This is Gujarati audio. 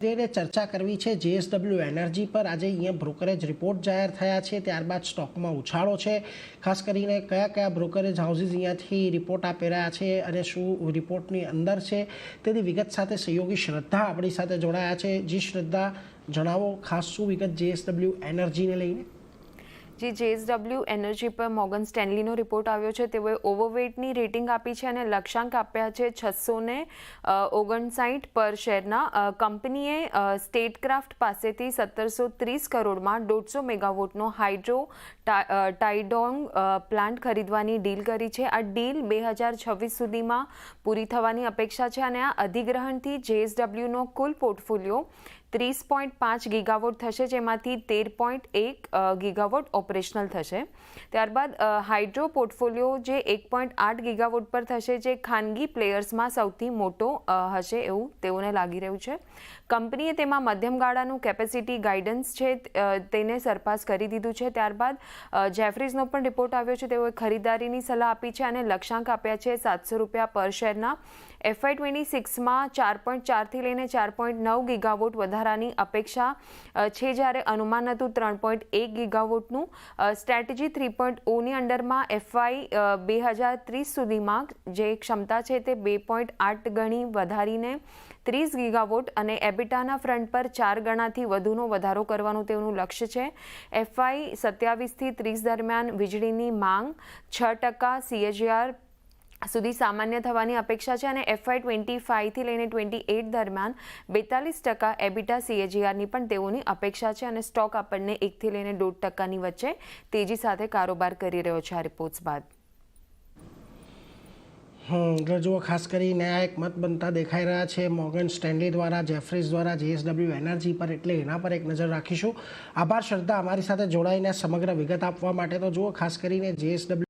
જેને ચર્ચા કરવી છે જેએસડબલ્યુ એનર્જી પર આજે અહીંયા બ્રોકરેજ રિપોર્ટ જાહેર થયા છે, ત્યારબાદ સ્ટોકમાં ઉછાળો છે. ખાસ કરીને કયા કયા બ્રોકરેજ હાઉસીસ અહીંયાથી રિપોર્ટ આપી રહ્યા છે અને શું રિપોર્ટની અંદર છે તેની વિગત સાથે સહયોગી શ્રદ્ધા આપણી સાથે જોડાયા છે. જી શ્રદ્ધા, જણાવો ખાસ શું વિગત જેએસડબલ્યુ એનર્જીને લઈને? જે જેએસડબલ્યુ એનર્જી પર મોર્ગન સ્ટેનલીનો રિપોર્ટ આવ્યો છે. તેઓએ ઓવરવેટની રેટિંગ આપી છે અને લક્ષ્યાંક આપ્યા છે 659 પર શેરના. કંપનીએ સ્ટેટક્રાફ્ટ પાસેથી 1730 કરોડમાં 150 મેગાવોટનો હાઇડ્રો ટાઇડોંગ પ્લાન્ટ ખરીદવાની ડીલ કરી છે. આ ડીલ 2026 સુધીમાં પૂરી થવાની અપેક્ષા છે અને આ અધિગ્રહણથી જેએસડબલ્યુનો કુલ પોર્ટફોલિયો 30.5 ગીગાવોટ થશે, જેમાંથી 13.1 ગીગાવોટ ઓપરેશનલ થશે. ત્યારબાદ હાઇડ્રો પોર્ટફોલિયો જે 1.8 ગીગાવોટ પર થશે, જે ખાનગી પ્લેયર્સમાં સૌથી મોટો હશે એવું તેઓને લાગી રહ્યું છે. કંપનીએ તેમાં મધ્યમ ગાળાનું કેપેસિટી ગાઈડન્સ છે તેને સરપાસ કરી દીધું છે. ત્યારબાદ જેફરીઝનો પણ રિપોર્ટ આવ્યો છે. તેઓએ ખરીદારીની સલાહ આપી છે અને લક્ષ્યાંક આપ્યા છે ₹700 પર શેરના. FY26માં 4.4થી લઈને 4.9 ગીગાવોટ વધારાની અપેક્ષા છે, જ્યારે અનુમાન હતું 3.1 ગીગાવોટનું. સ્ટ્રેટેજી 3.0ની અંડરમાં FY 2030 સુધીમાં જે ક્ષમતા છે તે 2.8 ગણી વધારીને 30 ગીગાવોટ અને એબિટાના ફ્રન્ટ પર 4 ગણાથી વધુનો વધારો કરવાનું તેઓનું લક્ષ્ય છે. FY 27થી 30 દરમિયાન વીજળીની માંગ 6% CAGR સુધી સામાન્ય થવાની અપેક્ષા છે અને FY 25થી લઈને 28 દરમિયાન 42% એબિટા CAGRની પણ તેઓની અપેક્ષા છે અને સ્ટોક આપણને 1થી લઈને 1.5%ની વચ્ચે તેજી સાથે કારોબાર કરી રહ્યો છે આ રિપોર્ટ્સ બાદ. જુઓ, ખાસ કરીને આ એક મત બનતા દેખાઈ રહ્યા છે મોર્ગન સ્ટેનલી દ્વારા, જેફરીઝ દ્વારા જેએસડબલ્યુ એનર્જી પર, એટલે એના પર એક નજર રાખીશું. આભાર શ્રદ્ધા, અમારી સાથે જોડાઈને સમગ્ર વિગત આપવા માટે. તો જુઓ, ખાસ કરીને જેએસડબલ્યુ